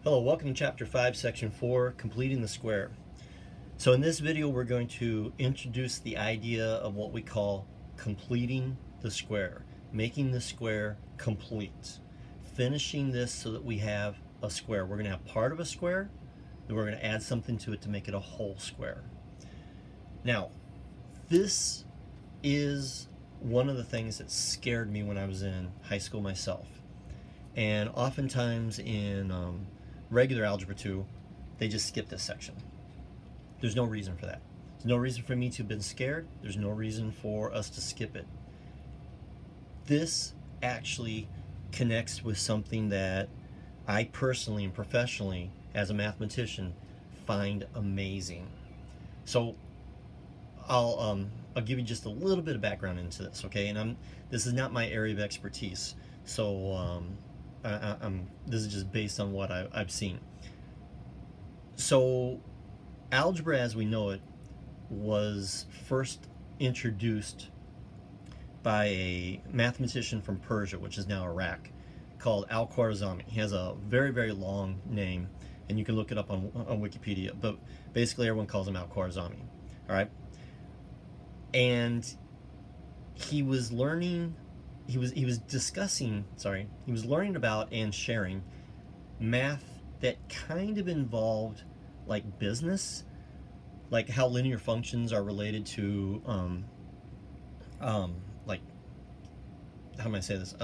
Hello, welcome to Chapter 5, Section 4, Completing the Square. So in this video, we're going to introduce the idea of what we call completing the square, making the square complete, finishing this so that we have a square. We're going to have part of a square, then we're going to add something to it to make it a whole square. Now, this is one of the things that scared me when I was in high school myself. And oftentimes in regular Algebra 2, they just skip this section. There's no reason for that. There's no reason for me to have been scared. There's no reason for us to skip it. This actually connects with something that I personally and professionally, as a mathematician, find amazing. So I'll give you just a little bit of background into this, okay? And this is not my area of expertise, so this is just based on what I've seen. So algebra as we know it was first introduced by a mathematician from Persia, which is now Iraq, called Al-Khwarizmi. He has a very, very long name, and you can look it up on Wikipedia, but basically everyone calls him Al-Khwarizmi, all right? And he was learning, he was learning about and sharing math that kind of involved like business, like how linear functions are related to like, how am I say this?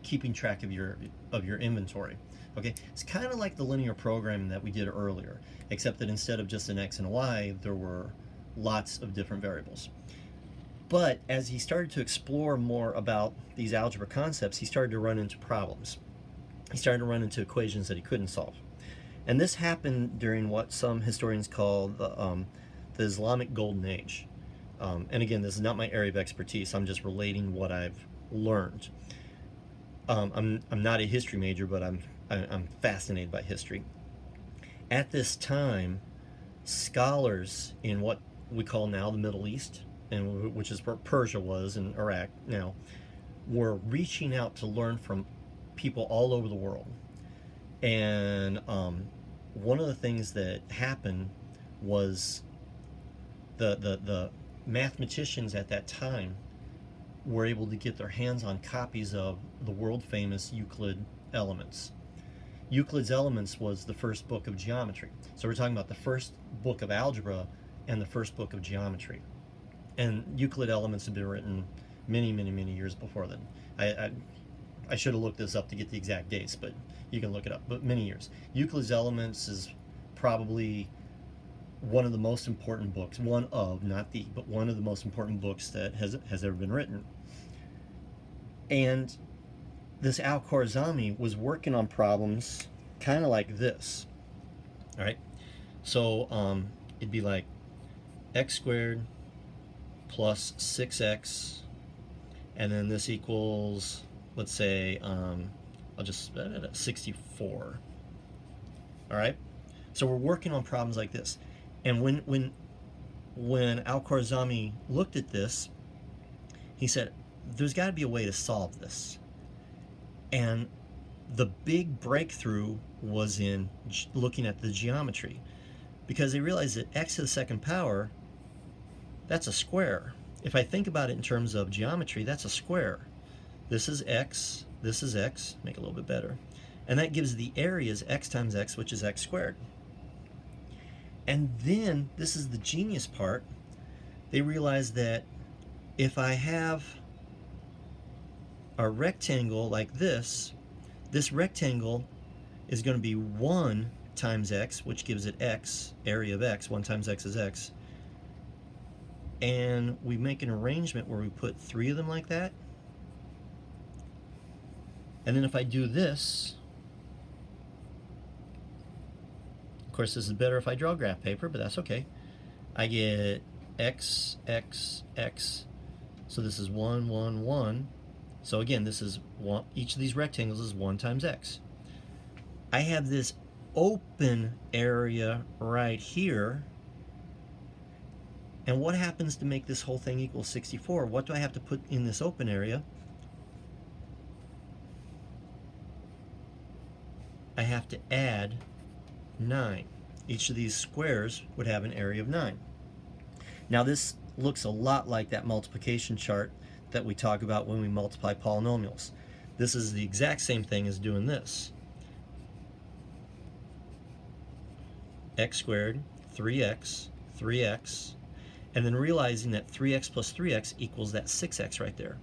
Keeping track of your inventory. Okay, it's kind of like the linear programming that we did earlier, except that instead of just an x and a y, there were lots of different variables. But as he started to explore more about these algebra concepts, he started to run into problems. He started to run into equations that he couldn't solve. And this happened during what some historians call the Islamic Golden Age. And again, this is not my area of expertise. I'm just relating what I've learned. I'm not a history major, but I'm fascinated by history. At this time, scholars in what we call now the Middle East, and which is where Persia was and Iraq now, were reaching out to learn from people all over the world. And one of the things that happened was the mathematicians at that time were able to get their hands on copies of the world famous Euclid Elements. Euclid's Elements was the first book of geometry. So we're talking about the first book of algebra and the first book of geometry. And Euclid Elements had been written many, many, many years before then. I should have looked this up to get the exact dates, but you can look it up, but many years. Euclid's Elements is probably one of the most important books, one of the most important books that has ever been written. And this Al-Khwarizmi was working on problems kind of like this, all right? So it'd be like x squared plus 6x, and then this equals, let's say, I'll just 64. All right, so we're working on problems like this, and when Al-Khwarizmi looked at this, he said, "There's got to be a way to solve this." And the big breakthrough was in looking at the geometry, because they realized that x to the second power, that's a square. If I think about it in terms of geometry, that's a square. This is x, make it a little bit better. And that gives the areas x times x, which is x squared. And then, this is the genius part, they realized that if I have a rectangle like this rectangle is going to be 1 times x, which gives it x, area of x, 1 times x is x. And we make an arrangement where we put 3 of them like that. And then if I do this, of course this is better if I draw graph paper, but that's okay. I get x, x, x. So this is 1, 1, 1. So again, this is one, each of these rectangles is 1 times x. I have this open area right here. And what happens to make this whole thing equal 64? What do I have to put in this open area? I have to add 9. Each of these squares would have an area of 9. Now this looks a lot like that multiplication chart that we talk about when we multiply polynomials. This is the exact same thing as doing this. X squared, 3x, 3x, and then realizing that 3x plus 3x equals that 6x right there.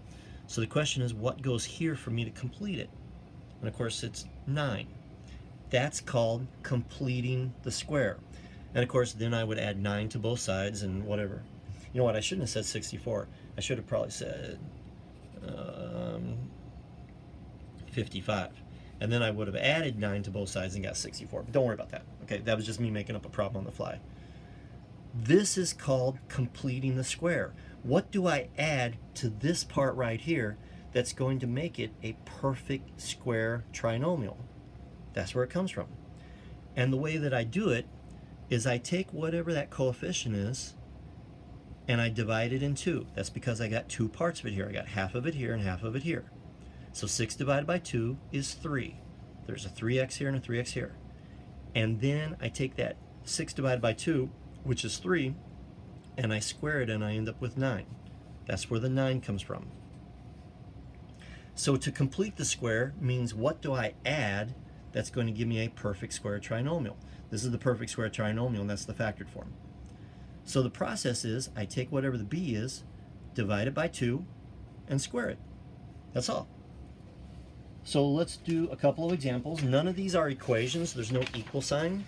So the question is, what goes here for me to complete it? And of course it's 9. That's called completing the square. And of course then I would add 9 to both sides and whatever. You know what, I shouldn't have said 64. I should have probably said 55. And then I would have added 9 to both sides and got 64. But don't worry about that. Okay, that was just me making up a problem on the fly. This is called completing the square. What do I add to this part right here that's going to make it a perfect square trinomial? That's where it comes from. And the way that I do it is I take whatever that coefficient is and I divide it in 2. That's because I got 2 parts of it here. I got half of it here and half of it here. So 6 divided by 2 is 3. There's a 3x here and a 3x here. And then I take that 6 divided by 2, which is 3, and I square it and I end up with 9. That's where the 9 comes from. So to complete the square means, what do I add that's going to give me a perfect square trinomial? This is the perfect square trinomial, and that's the factored form. So the process is, I take whatever the b is, divide it by 2, and square it. That's all. So let's do a couple of examples. None of these are equations. There's no equal sign.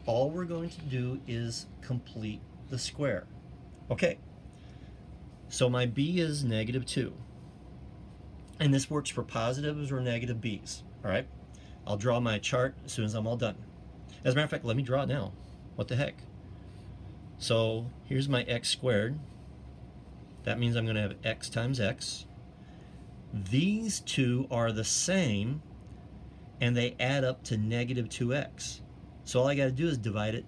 All we're going to do is complete the square. Okay, so my b is -2. And this works for positives or negative b's. All right, I'll draw my chart as soon as I'm all done. As a matter of fact, let me draw it now. What the heck? So here's my x squared. That means I'm going to have x times x. These two are the same, and they add up to -2x. So all I got to do is divide it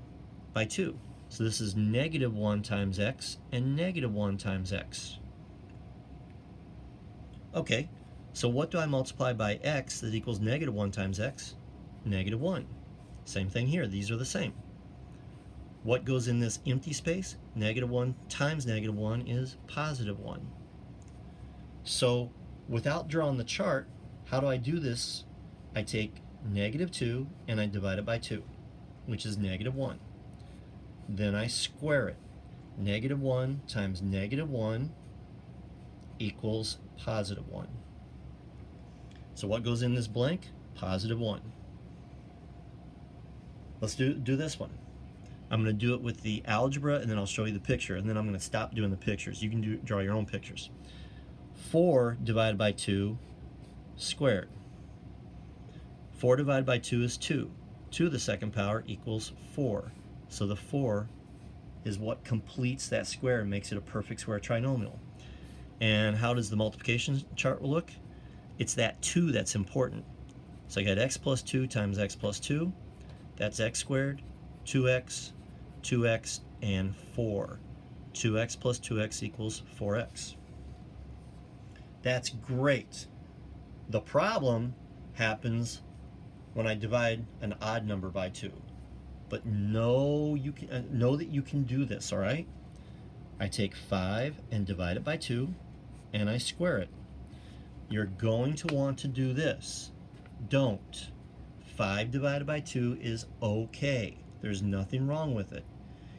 by 2. So this is -1 times x and -1 times x. Okay, so what do I multiply by x that equals -1 times x? -1. Same thing here. These are the same. What goes in this empty space? -1 times -1 is +1. So without drawing the chart, how do I do this? I take -2 and I divide it by 2, which is -1. Then I square it. -1 times -1 equals +1. So what goes in this blank? +1. Let's do this one. I'm going to do it with the algebra, and then I'll show you the picture, and then I'm going to stop doing the pictures. You can draw your own pictures. 4 divided by 2 squared. 4 divided by 2 is 2. 2 to the second power equals 4. So the 4 is what completes that square and makes it a perfect square trinomial. And how does the multiplication chart look? It's that 2 that's important. So I got x plus 2 times x plus 2. That's x squared, 2x, 2x, and 4. 2x plus 2x equals 4x. That's great. The problem happens when I divide an odd number by 2. But know that you can do this, all right? I take 5 and divide it by 2, and I square it. You're going to want to do this. Don't. 5 divided by 2 is okay. There's nothing wrong with it.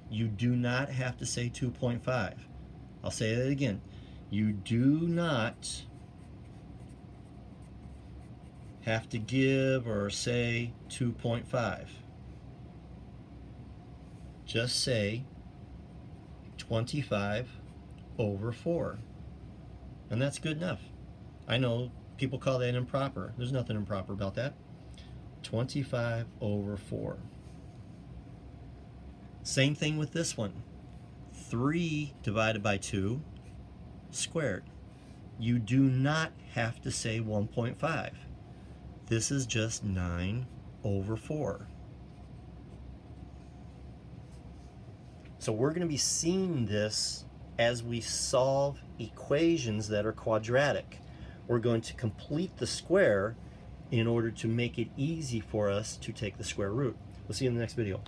You do not have to say 2.5. I'll say that again. You do not have to give or say 2.5. Just say 25 over 4. And that's good enough. I know people call that improper. There's nothing improper about that. 25 over 4. Same thing with this one. 3 divided by 2 squared. You do not have to say 1.5. This is just 9 over 4. So we're going to be seeing this as we solve equations that are quadratic. We're going to complete the square, in order to make it easy for us to take the square root. We'll see you in the next video.